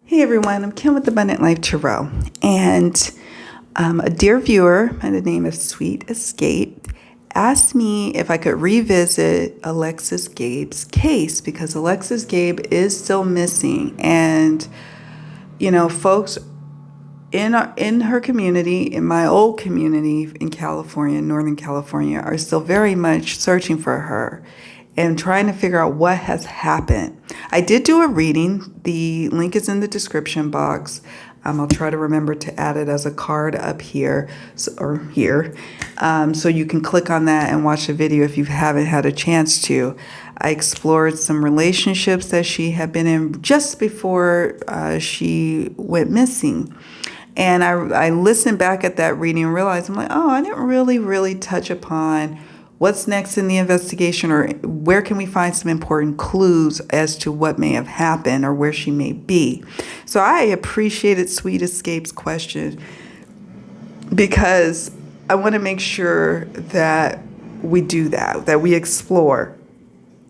Hey everyone, I'm Kim with Abundant Life Tarot, and a dear viewer by the name of Sweet Escape asked me if I could revisit Alexis Gabe's case because Alexis Gabe is still missing, and folks in her community, in my old community in California, Northern California, are still very much searching for her and trying to figure out what has happened. I did do a reading. The link is in the description box. I'll try to remember to add it as a card up here or here. So you can click on that and watch the video if you haven't had a chance to. I explored some relationships that she had been in just before she went missing. And I listened back at that reading and realized, I'm like, oh, I didn't really touch upon what's next in the investigation, or where can we find some important clues as to what may have happened or where she may be. So I appreciated Sweet Escape's question because I want to make sure that we do that we explore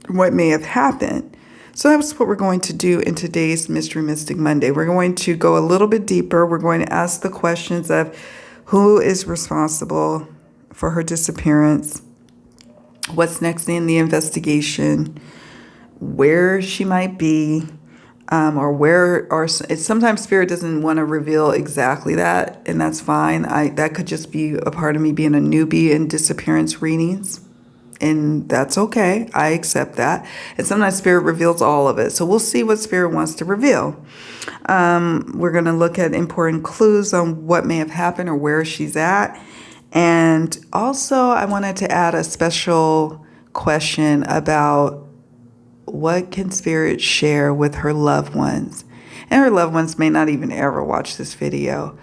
what may have happened. So that's what we're going to do in today's Mystery Mystic Monday. We're going to go a little bit deeper. We're going to ask the questions of who is responsible for her disappearance, what's next in the investigation, where she might be, or sometimes Spirit doesn't want to reveal exactly that, and that's fine. That could just be a part of me being a newbie in disappearance readings, and that's okay. I accept that. And sometimes Spirit reveals all of it, so we'll see what Spirit wants to reveal. We're going to look at important clues on what may have happened or where she's at. And also, I wanted to add a special question about what can Spirit share with her loved ones. And her loved ones may not even ever watch this video,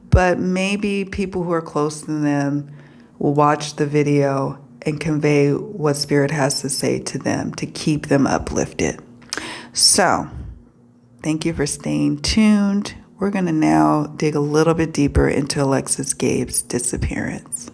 but maybe people who are close to them will watch the video and convey what Spirit has to say to them to keep them uplifted. So, thank you for staying tuned. We're going to now dig a little bit deeper into Alexis Gabe's disappearance.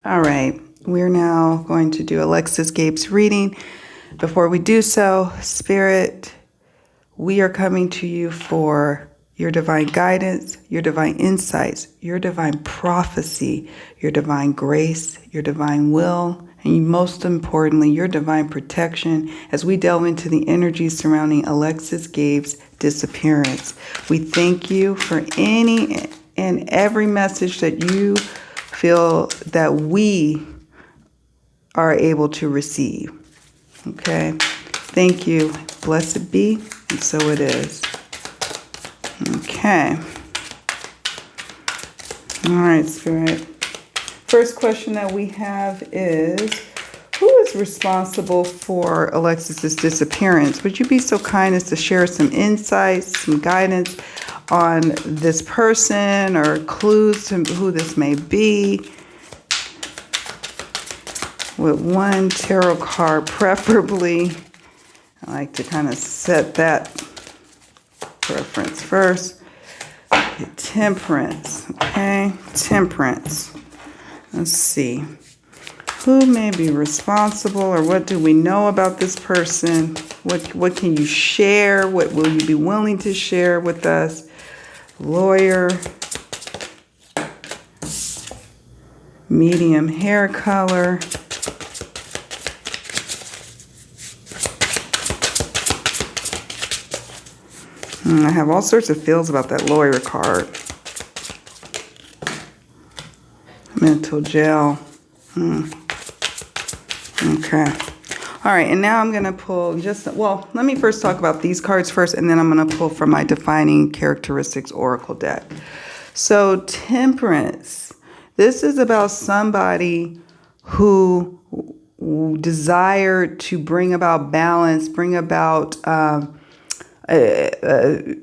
All right, we're now going to do Alexis Gabe's reading. Before we do so, Spirit, we are coming to you for your divine guidance, your divine insights, your divine prophecy, your divine grace, your divine will, and most importantly, your divine protection as we delve into the energies surrounding Alexis Gabe's disappearance. We thank you for any and every message that you feel that we are able to receive. Okay? Thank you. Blessed be, and so it is. Okay. All right, Spirit. First question that we have is, who is responsible for Alexis's disappearance? Would you be so kind as to share some insights, some guidance on this person or clues to who this may be? With one tarot card, preferably. I like to kind of set that preference first. Temperance, okay? Temperance. Let's see. Who may be responsible, or what do we know about this person? What can you share? What will you be willing to share with us? Lawyer. Medium hair color. I have all sorts of feels about that lawyer card. Mental jail. Okay. All right, and now I'm going to pull let me first talk about these cards first, and then I'm going to pull from my Defining Characteristics Oracle deck. So Temperance. This is about somebody who desired to bring about balance, bring about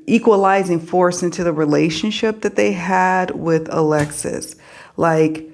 equalizing force into the relationship that they had with Alexis. Like,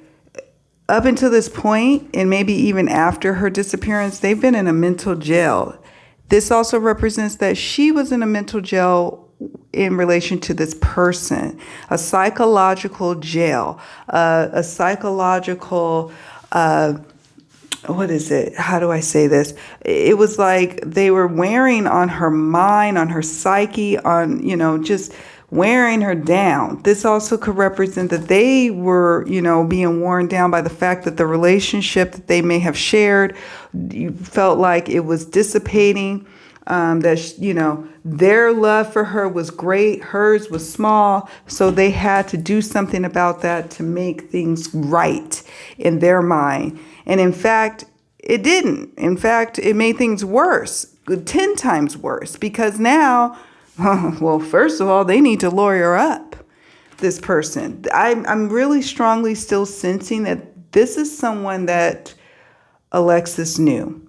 up until this point, and maybe even after her disappearance, they've been in a mental jail. This also represents that she was in a mental jail in relation to this person, a psychological jail, a psychological, what is it? How do I say this? It was like they were wearing on her mind, on her psyche, on, just wearing her down. This also could represent that they were, being worn down by the fact that the relationship that they may have shared, you felt like it was dissipating, that, their love for her was great, hers was small, so they had to do something about that to make things right in their mind. And in fact, it didn't. In fact, it made things worse, 10 times worse, because now, well, first of all, they need to lawyer up this person. I'm really strongly still sensing that this is someone that Alexis knew.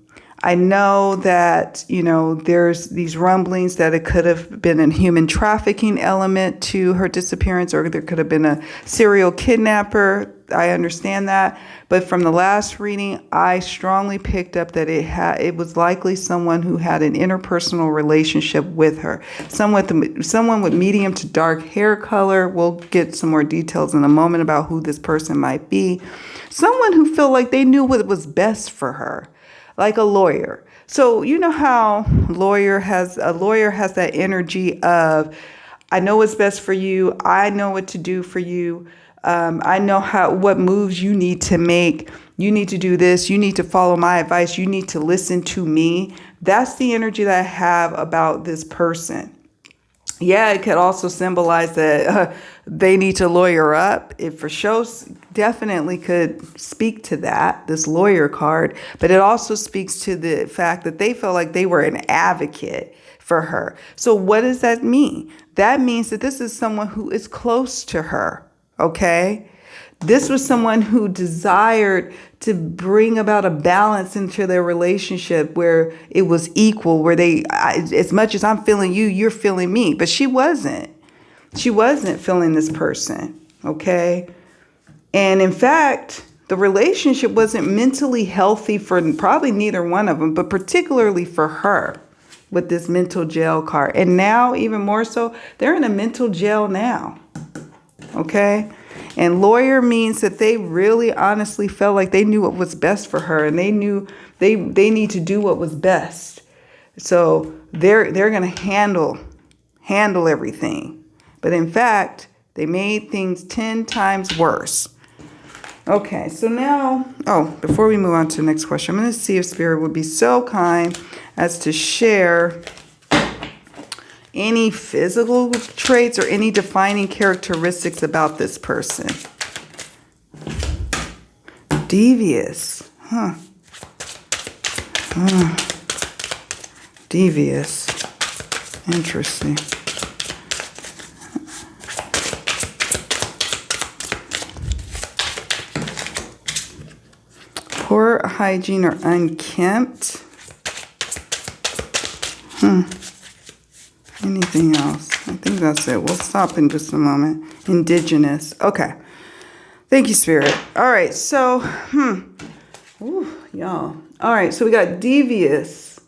I know that, there's these rumblings that it could have been a human trafficking element to her disappearance, or there could have been a serial kidnapper. I understand that. But from the last reading, I strongly picked up that it was likely someone who had an interpersonal relationship with her. Someone with medium to dark hair color. We'll get some more details in a moment about who this person might be. Someone who felt like they knew what was best for her. Like a lawyer. So you know how a lawyer has that energy of, I know what's best for you. I know what to do for you. I know what moves you need to make. You need to do this. You need to follow my advice. You need to listen to me. That's the energy that I have about this person. Yeah, it could also symbolize that they need to lawyer up. It for sure definitely could speak to that, this lawyer card. But it also speaks to the fact that they felt like they were an advocate for her. So what does that mean? That means that this is someone who is close to her, okay? This was someone who desired to bring about a balance into their relationship where it was equal, where as much as I'm feeling you, you're feeling me. But she wasn't. She wasn't feeling this person, okay? And in fact, the relationship wasn't mentally healthy for probably neither one of them, but particularly for her with this mental jail card. And now, even more so, they're in a mental jail now, okay? And lawyer means that they really honestly felt like they knew what was best for her, and they knew they need to do what was best. So they're going to handle everything. But in fact, they made things 10 times worse. Okay, so now, before we move on to the next question, I'm going to see if Spirit would be so kind as to share any physical traits or any defining characteristics about this person. Devious. Devious. Interesting. Poor hygiene or unkempt. Anything else? I think that's it. We'll stop in just a moment. Indigenous. Okay. Thank you, Spirit. All right. So, Ooh, y'all. All right. So we got devious.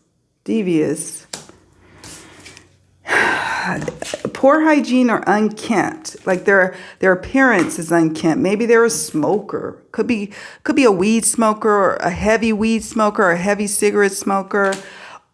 Poor hygiene or unkempt. Like their appearance is unkempt. Maybe they're a smoker. Could be a weed smoker, or a heavy weed smoker, or a heavy cigarette smoker.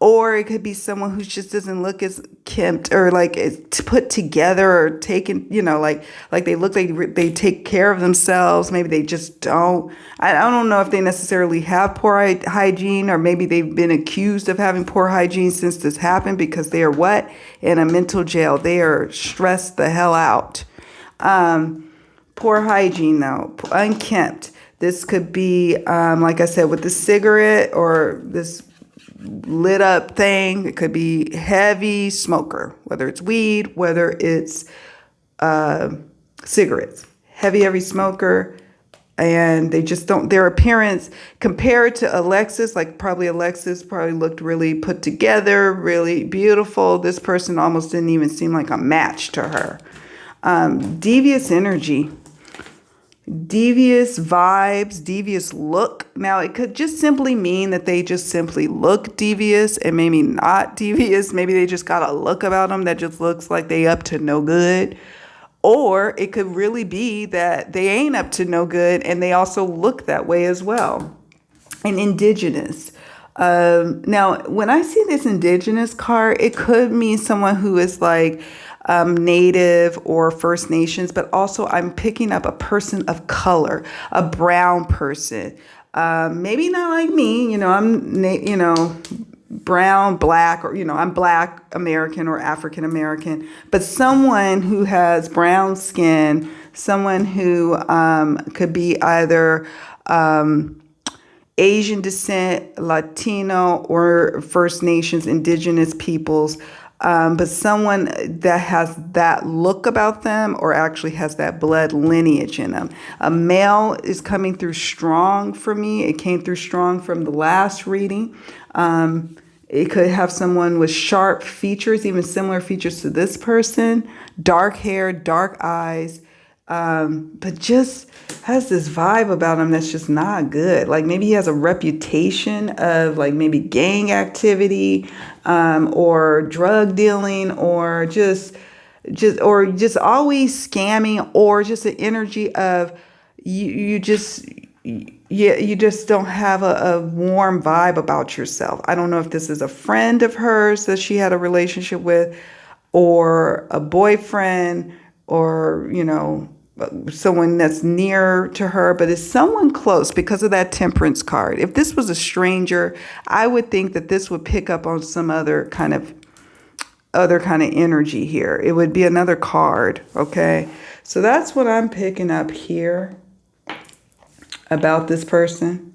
Or it could be someone who just doesn't look as kempt or like put together or taken, like they look like they take care of themselves. Maybe they just don't. I don't know if they necessarily have poor hygiene, or maybe they've been accused of having poor hygiene since this happened, because they are what? In a mental jail. They are stressed the hell out. Poor hygiene, though. Unkempt. This could be, like I said, with the cigarette or this lit up thing. It could be heavy smoker, whether it's weed, whether it's cigarettes. Heavy smoker. And they just don't, their appearance compared to Alexis, Alexis probably looked really put together, really beautiful. This person almost didn't even seem like a match to her. Devious energy, devious vibes, devious look. Now, it could just simply mean that they just simply look devious and maybe not devious. Maybe they just got a look about them that just looks like they up to no good. Or it could really be that they ain't up to no good and they also look that way as well. And indigenous. Now, when I see this indigenous card, it could mean someone who is like Native or First Nations, but also I'm picking up a person of color, a brown person. Maybe not like me, I'm, brown, black, or, I'm Black American or African American, but someone who has brown skin, someone who could be either Asian descent, Latino, or First Nations, indigenous peoples, but someone that has that look about them or actually has that blood lineage in them. A male is coming through strong for me. It came through strong from the last reading. It could have someone with sharp features, even similar features to this person, dark hair, dark eyes, but just has this vibe about him that's just not good. Like maybe he has a reputation of like maybe gang activity, or drug dealing, or just always scamming, or just an energy of you just don't have a warm vibe about yourself. I don't know if this is a friend of hers that she had a relationship with, or a boyfriend, or, someone that's near to her, but it's someone close because of that Temperance card. If this was a stranger, I would think that this would pick up on some other kind of energy here. It would be another card, okay? So that's what I'm picking up here about this person.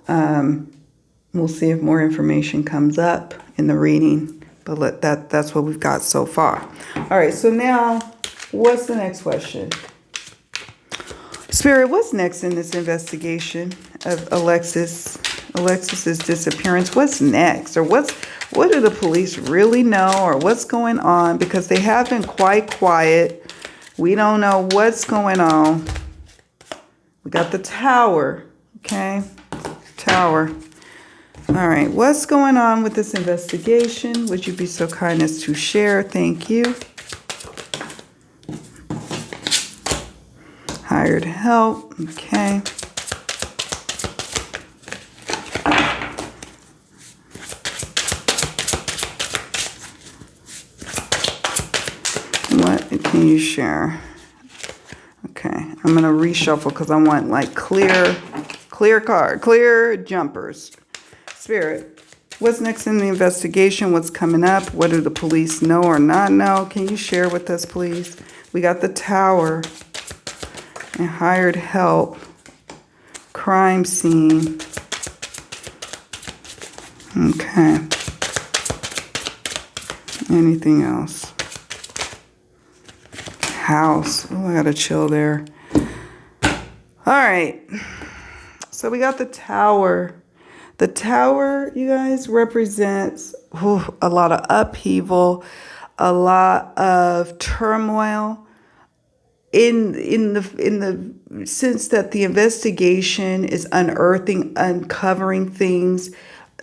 We'll see if more information comes up in the reading, but that's what we've got so far. All right, so now what's the next question? Spirit, what's next in this investigation of Alexis's disappearance? What's next? Or what do the police really know, or what's going on? Because they have been quite quiet. We don't know what's going on. We got the Tower, okay? Tower. All right, what's going on with this investigation? Would you be so kind as to share? Thank you. Hired help, okay. What can you share? Okay, I'm going to reshuffle because I want like clear card, clear jumpers. Spirit, what's next in the investigation? What's coming up? What do the police know or not know? Can you share with us, please? We got the Tower and hired help, crime scene. Okay. Anything else? House. Oh, I gotta chill there. All right. So we got the Tower. The Tower, you guys, represents a lot of upheaval, a lot of turmoil. In the sense that the investigation is uncovering things,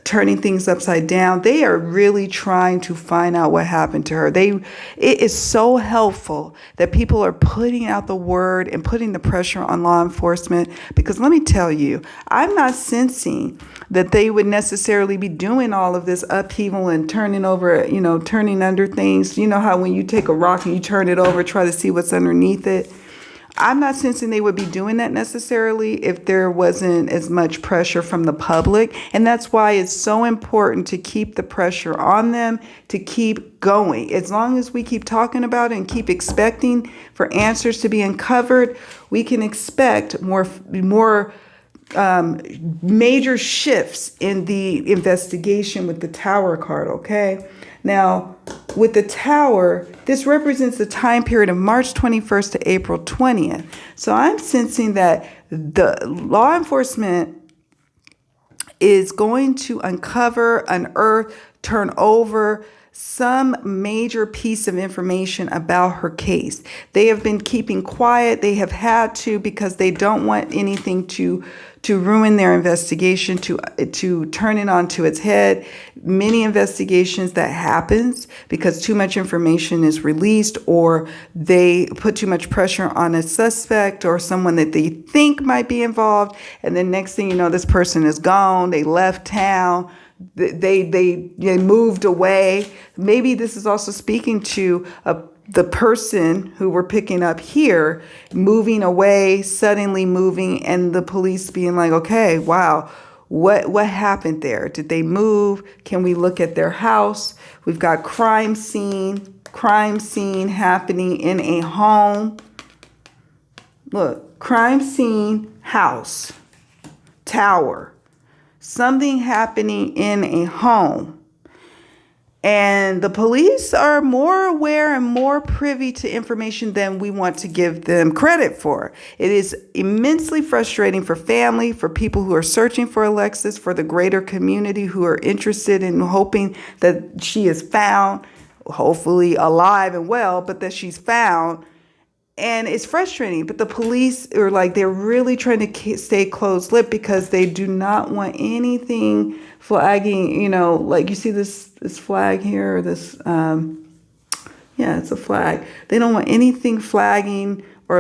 turning things upside down. They are really trying to find out what happened to her. It is so helpful that people are putting out the word and putting the pressure on law enforcement, because let me tell you, I'm not sensing that they would necessarily be doing all of this upheaval and turning under things. You know how when you take a rock and you turn it over, try to see what's underneath it? I'm not sensing they would be doing that necessarily if there wasn't as much pressure from the public. And that's why it's so important to keep the pressure on them, to keep going. As long as we keep talking about it and keep expecting for answers to be uncovered, we can expect more major shifts in the investigation with the tower card, okay? Now, with the tower, this represents the time period of March 21st to April 20th. So I'm sensing that the law enforcement is going to uncover, unearth, turn over some major piece of information about her case. They have been keeping quiet. They have had to because they don't want anything to ruin their investigation, to turn it onto its head. Many investigations that happens because too much information is released, or they put too much pressure on a suspect or someone that they think might be involved, and then next thing you know, this person is gone. They left town. They moved away. Maybe this is also speaking to the person who we're picking up here, moving away, suddenly moving, and the police being like, okay, wow, what happened there? Did they move? Can we look at their house? We've got crime scene happening in a home. Look, crime scene, house, tower. Something happening in a home. And the police are more aware and more privy to information than we want to give them credit for. It is immensely frustrating for family, for people who are searching for Alexis, for the greater community who are interested in hoping that she is found, hopefully alive and well, but that she's found. And it's frustrating, but the police are like, they're really trying to stay close-lipped because they do not want anything flagging, like you see this flag here, or this, it's a flag. They don't want anything flagging or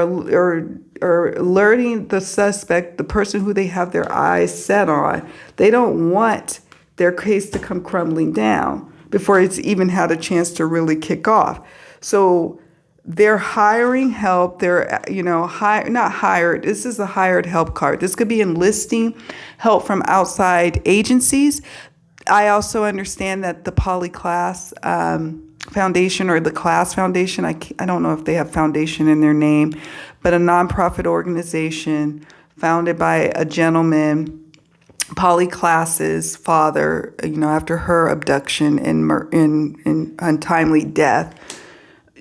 alerting the suspect, the person who they have their eyes set on. They don't want their case to come crumbling down before it's even had a chance to really kick off. So they're hiring help. They're, not hired. This is a hired help card. This could be enlisting help from outside agencies. I also understand that the Polyclass Foundation, or the Class Foundation, I don't know if they have foundation in their name, but a nonprofit organization founded by a gentleman, Polyclass's father, after her abduction and untimely death.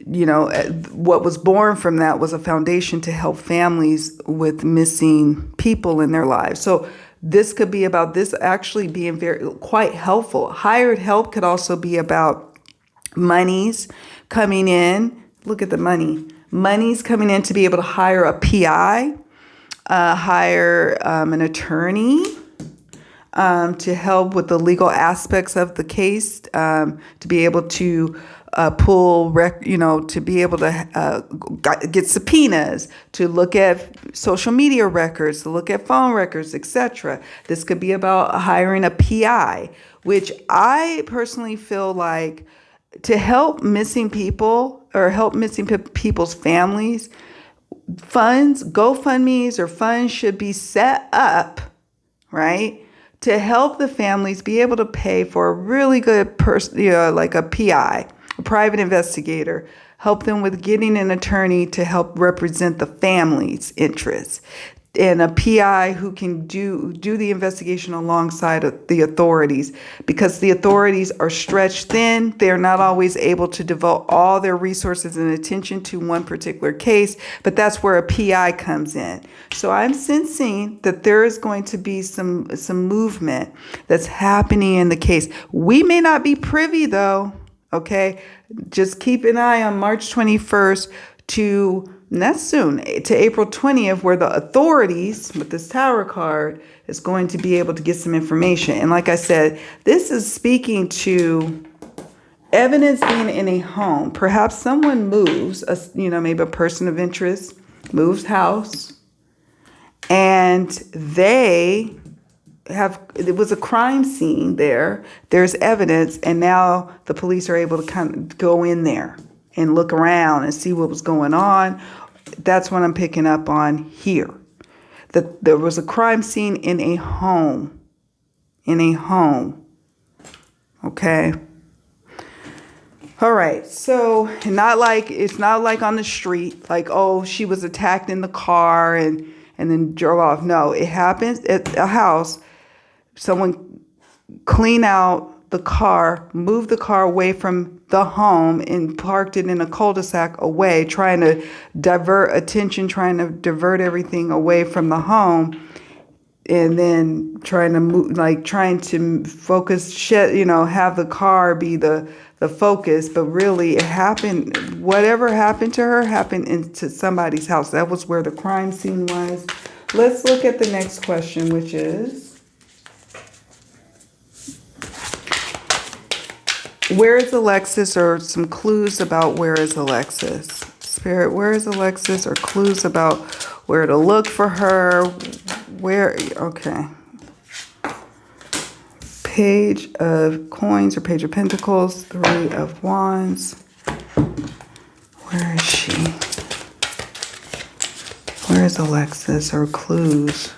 What was born from that was a foundation to help families with missing people in their lives. So this could be about this actually being quite helpful. Hired help could also be about monies coming in. Look at the money. Money's coming in to be able to hire a PI, hire an attorney, to help with the legal aspects of the case, to be able to to be able to get subpoenas, to look at social media records, to look at phone records, etc. This could be about hiring a PI, which I personally feel like to help missing people or help missing people's families, funds, GoFundMes or funds should be set up, right, to help the families be able to pay for a really good person, like a PI, a private investigator, help them with getting an attorney to help represent the family's interests, and a PI who can do the investigation alongside of the authorities, because the authorities are stretched thin. They're not always able to devote all their resources and attention to one particular case, but that's where a PI comes in. So I'm sensing that there is going to be some movement that's happening in the case. We may not be privy though, okay? Just keep an eye on March 21st and that's soon, to April 20th, where the authorities with this tower card is going to be able to get some information. And like I said, this is speaking to evidence being in a home. Perhaps someone moves, maybe a person of interest moves house, and it was a crime scene there. There's evidence, and now the police are able to kind of go in there and look around and see what was going on. That's what I'm picking up on here. That there was a crime scene in a home. Okay. All right. So it's not like on the street, like, oh, she was attacked in the car and and then drove off. No, it happens at a house. Someone clean out the car, moved the car away from the home and parked it in a cul-de-sac away, trying to divert attention, trying to divert everything away from the home. And then trying to move, like trying to focus, have the car be the focus. But really it happened, whatever happened to her happened into somebody's house. That was where the crime scene was. Let's look at the next question, which is, where is Alexis, or some clues about where is Alexis? Spirit, where is Alexis, or clues about where to look for her? Where, okay. Page of Coins or Page of Pentacles, Three of Wands. Where is she? Where is Alexis, or clues?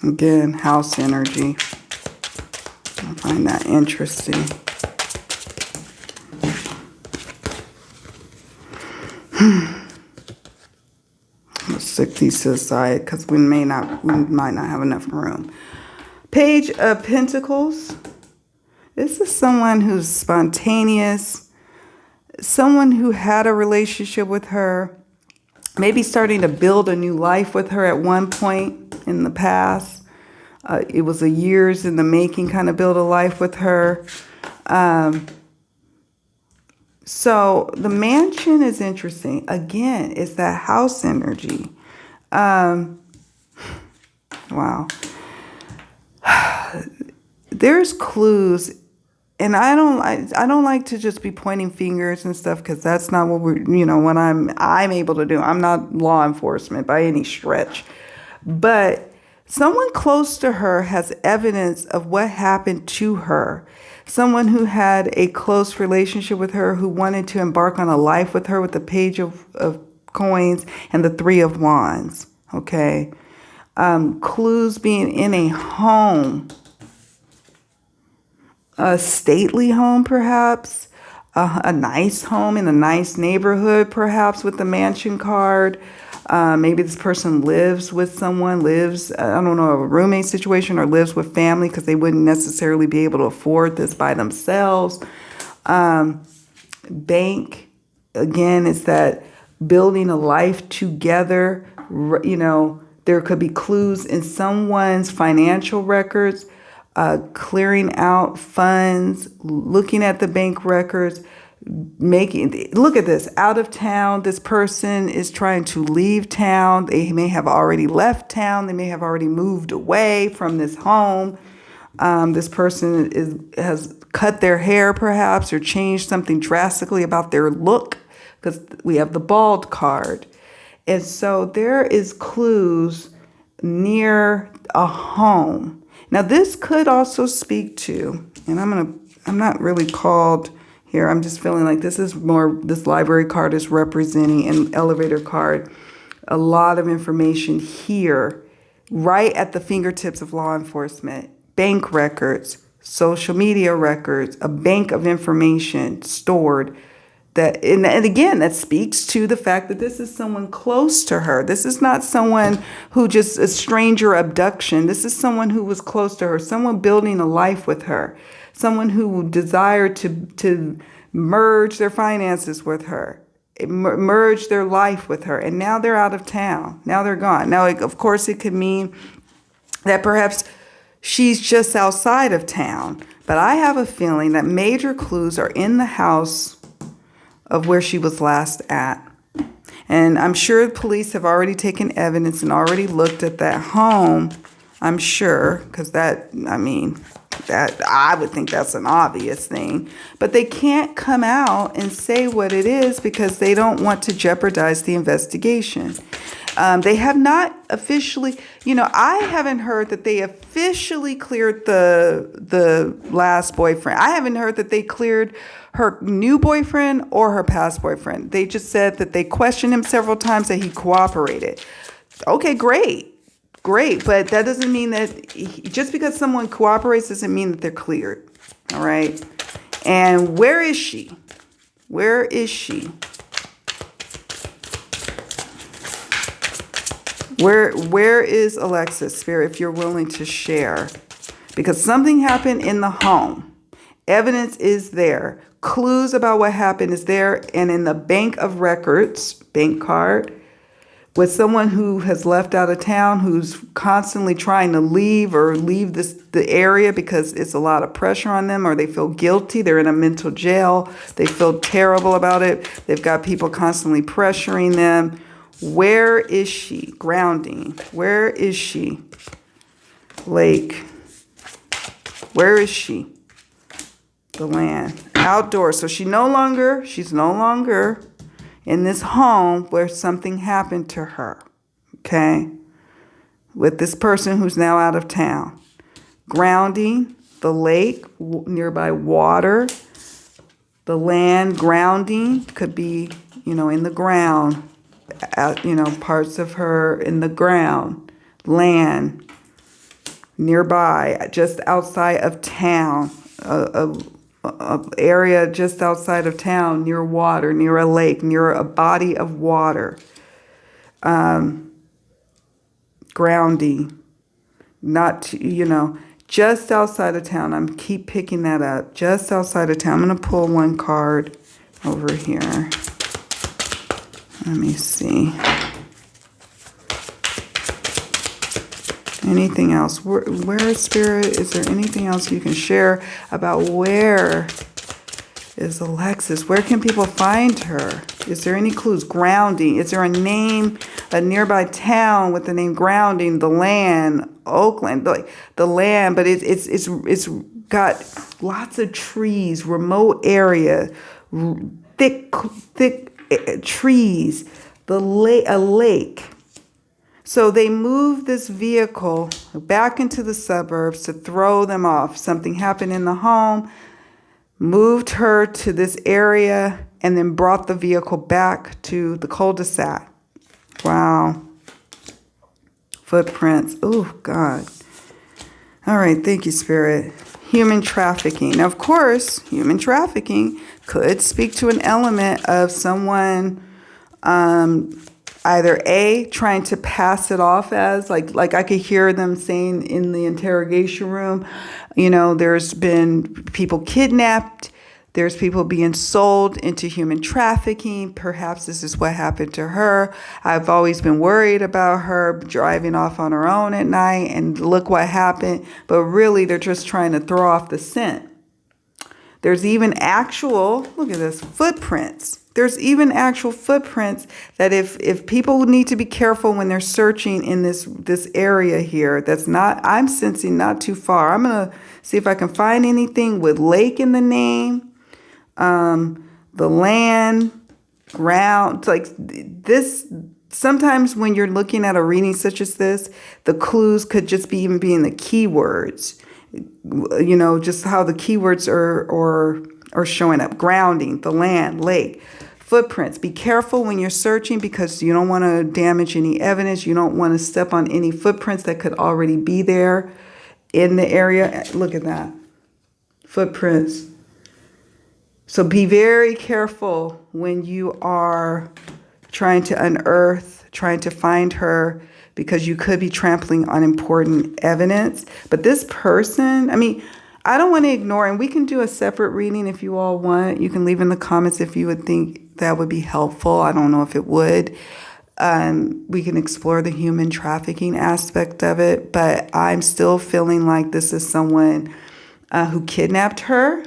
Again, house energy. I find that interesting. Let's stick these to the side because we might not have enough room. Page of Pentacles. This is someone who's spontaneous, someone who had a relationship with her, maybe starting to build a new life with her at one point in the past. It was a years in the making, kind of build a life with her. So the mansion is interesting. Again, it's that house energy. Wow. There's clues, and I don't like to just be pointing fingers and stuff, because that's not what what I'm able to do. I'm not law enforcement by any stretch, but someone close to her has evidence of what happened to her. Someone who had a close relationship with her, who wanted to embark on a life with her, with the Page of Coins and the Three of Wands. Okay. Clues being in a home, a stately home, perhaps, a nice home in a nice neighborhood, perhaps, with the mansion card. Maybe this person lives with someone, I don't know, a roommate situation, or lives with family because they wouldn't necessarily be able to afford this by themselves. Bank, again, is that building a life together. There could be clues in someone's financial records, clearing out funds, looking at the bank records, look at this, out of town. This person is trying to leave town. They may have already left town. They may have already moved away from this home. This person has cut their hair, perhaps, or changed something drastically about their look, because we have the bald card. And so there is clues near a home. Now this could also speak to, and I'm not really called here, I'm just feeling like this library card is representing an elevator card. A lot of information here, right at the fingertips of law enforcement. Bank records, social media records, a bank of information stored. And again, that speaks to the fact that this is someone close to her. This is not someone who just a stranger abduction. This is someone who was close to her, someone building a life with her. Someone who desired to merge their finances with her, merge their life with her. And now they're out of town. Now they're gone. Now, of course, it could mean that perhaps she's just outside of town. But I have a feeling that major clues are in the house of where she was last at. And I'm sure police have already taken evidence and already looked at that home. I'm sure, because That I would think that's an obvious thing. But they can't come out and say what it is because they don't want to jeopardize the investigation. They have not officially, I haven't heard that they officially cleared the last boyfriend. I haven't heard that they cleared her new boyfriend or her past boyfriend. They just said that they questioned him several times, that he cooperated. Okay, great. But that doesn't mean that just because someone cooperates doesn't mean that they're cleared. All right. And where is she? Where is she? Where is Alexis, Spirit, if you're willing to share? Because something happened in the home. Evidence is there. Clues about what happened is there. And in the bank of records, bank card, with someone who has left out of town, who's constantly trying to leave the area because it's a lot of pressure on them, or they feel guilty. They're in a mental jail. They feel terrible about it. They've got people constantly pressuring them. Where is she? Grounding. Where is she? Lake. Where is she? The land. Outdoors. So she's no longer in this home where something happened to her. Okay? With this person who's now out of town. Grounding. The lake. Nearby water. The land. Grounding. Could be, in the ground. Parts of her in the ground, land, nearby, just outside of town, a area just outside of town, near water, near a lake, near a body of water. Grounding, not, just outside of town. I'm keep picking that up, just outside of town. I'm going to pull one card over here. Let me see. Anything else? Where Spirit? Is there anything else you can share about where is Alexis? Where can people find her? Is there any clues? Grounding. Is there a name, a nearby town with the name Grounding? The land, Oakland, the land, but it's got lots of trees, remote area, thick trees, a lake. So they moved this vehicle back into the suburbs to throw them off. Something happened in the home, moved her to this area, and then brought the vehicle back to the cul-de-sac. Wow. Footprints. Oh, God. All right. Thank you, Spirit. Human trafficking. Now, of course, human trafficking could speak to an element of someone either A, trying to pass it off as, like I could hear them saying in the interrogation room, there's been people kidnapped, there's people being sold into human trafficking. Perhaps this is what happened to her. I've always been worried about her driving off on her own at night, and look what happened. But really, they're just trying to throw off the scent. There's even look at this, footprints. There's even actual footprints that if people need to be careful when they're searching in this area here, I'm sensing not too far. I'm going to see if I can find anything with lake in the name, the land, ground, like this. Sometimes when you're looking at a reading such as this, the clues could just be even being the keywords. Just how the keywords are showing up. Grounding, the land, lake, footprints. Be careful when you're searching because you don't want to damage any evidence. You don't want to step on any footprints that could already be there in the area. Look at that. Footprints. So be very careful when you are trying to unearth, trying to find her, because you could be trampling on important evidence. But this person, I don't want to ignore, and we can do a separate reading if you all want. You can leave in the comments if you would think that would be helpful. I don't know if it would. We can explore the human trafficking aspect of it, but I'm still feeling like this is someone who kidnapped her.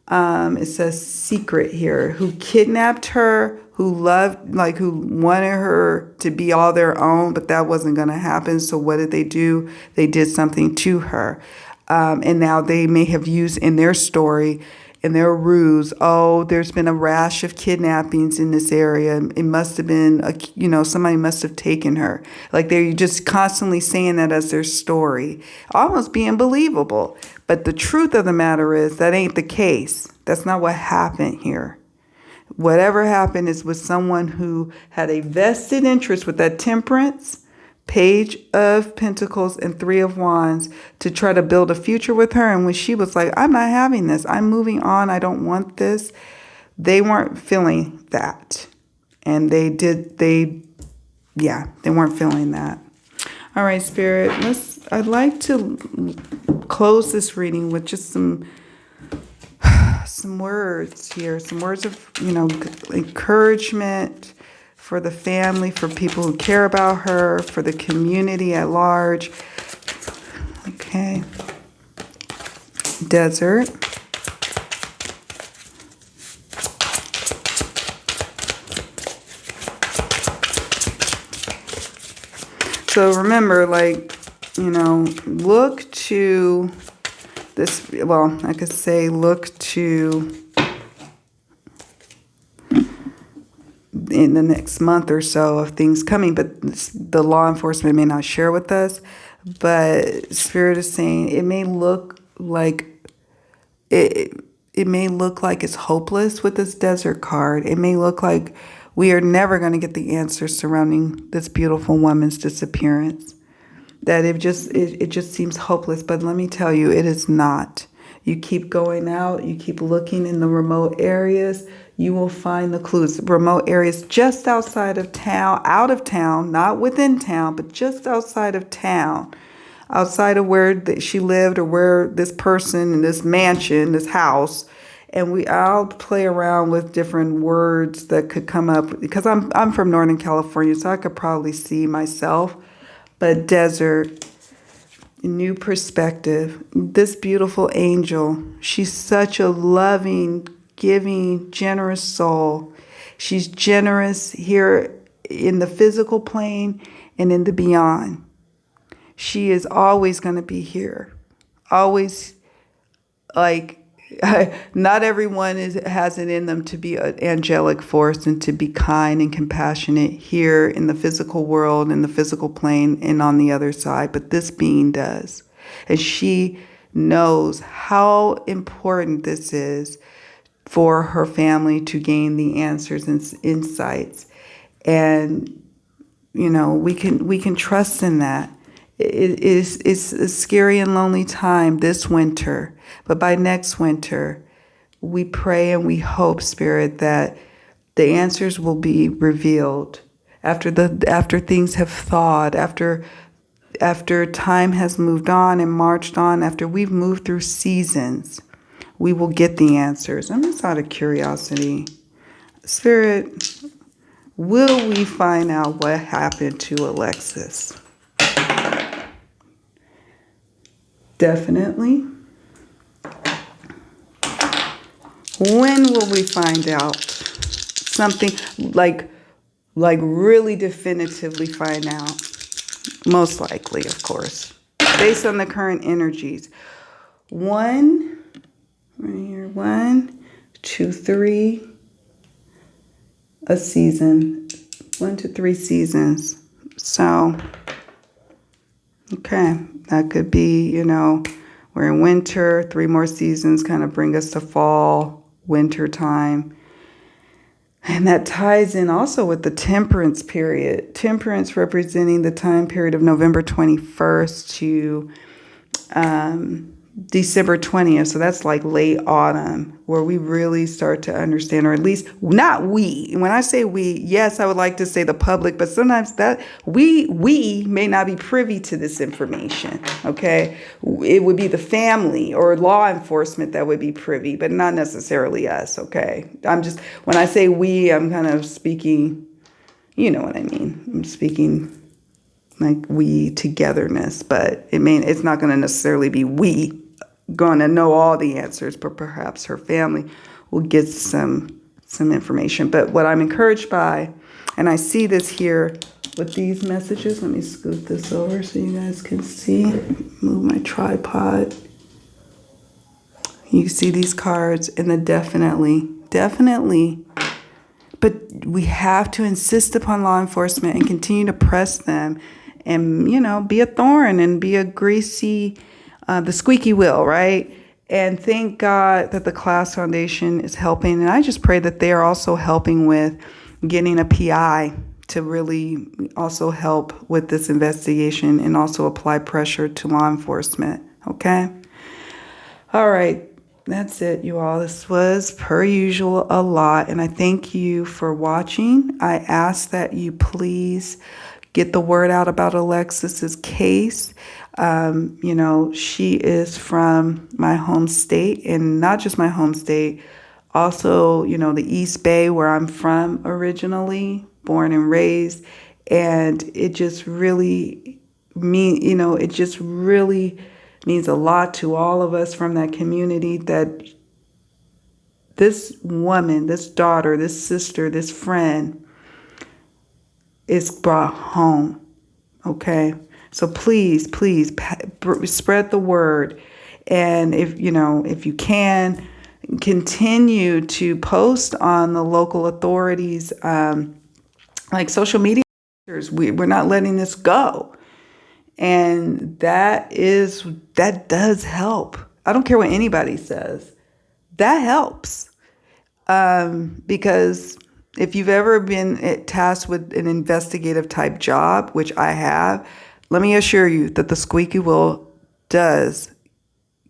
It says secret here, who kidnapped her, who wanted her to be all their own, but that wasn't going to happen. So what did they do? They did something to her. And now they may have used in their story, in their ruse, oh, there's been a rash of kidnappings in this area. It must have been, somebody must have taken her. Like they're just constantly saying that as their story, almost being believable. But the truth of the matter is that ain't the case. That's not what happened here. Whatever happened is with someone who had a vested interest with that Temperance, Page of Pentacles, and Three of Wands to try to build a future with her. And when she was like, I'm not having this, I'm moving on, I don't want this, they weren't feeling that. And they weren't feeling that. All right, Spirit, I'd like to close this reading with just some words here, some words of, encouragement for the family, for people who care about her, for the community at large. Okay. Desert. So remember, look to this, I could say look to in the next month or so of things coming, but the law enforcement may not share with us. But Spirit is saying it may look like it may look like it's hopeless with this Desert card. It may look like we are never going to get the answers surrounding this beautiful woman's disappearance. That it just seems hopeless. But let me tell you, it is not. You keep going out, you keep looking in the remote areas, you will find the clues. Remote areas just outside of town, out of town, not within town, but just outside of town, outside of where she lived or where this person in this mansion, this house. And I'll play around with different words that could come up because I'm from Northern California, so I could probably see myself. But desert, new perspective. This beautiful angel, she's such a loving, giving, generous soul. She's generous here in the physical plane and in the beyond. She is always going to be here. Always, not everyone has it in them to be an angelic force and to be kind and compassionate here in the physical world, in the physical plane, and on the other side. But this being does. And she knows how important this is for her family to gain the answers and insights. And, we can trust in that. It's a scary and lonely time this winter. But by next winter, we pray and we hope, Spirit, that the answers will be revealed after things have thawed, after time has moved on and marched on, after we've moved through seasons, we will get the answers. I'm just out of curiosity. Spirit, will we find out what happened to Alexis? Definitely. When will we find out? Something like really definitively find out. Most likely, of course. Based on the current energies. 1, right here, 1, 2, 3. A season. 1 to 3 seasons. So, okay. That could be, we're in winter, 3 more seasons kind of bring us to fall, winter time. And that ties in also with the temperance period. Temperance representing the time period of November 21st to December 20th. So that's like late autumn where we really start to understand, or at least not we. When I say we, yes, I would like to say the public, but sometimes that we may not be privy to this information. Okay. It would be the family or law enforcement that would be privy, but not necessarily us. Okay. When I say we, I'm kind of speaking, you know what I mean? I'm speaking like we togetherness, but it's not going to necessarily be we going to know all the answers, but perhaps her family will get some information. But what I'm encouraged by, and I see this here with these messages, let me scoot this over so you guys can see, move my tripod. You see these cards, and the definitely. But we have to insist upon law enforcement and continue to press them and, be a thorn and be a greasy, the squeaky wheel, right? And thank God that the Class Foundation is helping. And I just pray that they are also helping with getting a PI to really also help with this investigation and also apply pressure to law enforcement. Okay? All right. That's it, you all. This was, per usual, a lot. And I thank you for watching. I ask that you please get the word out about Alexis's case. She is from my home state, and not just my home state, also, the East Bay, where I'm from originally, born and raised. And it just really means a lot to all of us from that community that this woman, this daughter, this sister, this friend is brought home. Okay? So please spread the word. And if you can, continue to post on the local authorities, like social media. We're not letting this go. And that does help. I don't care what anybody says. That helps. Because if you've ever been tasked with an investigative type job, which I have, let me assure you that the squeaky wheel does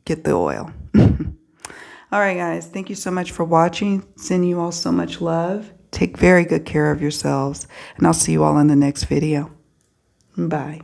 get the oil. All right, guys. Thank you so much for watching. Sending you all so much love. Take very good care of yourselves. And I'll see you all in the next video. Bye.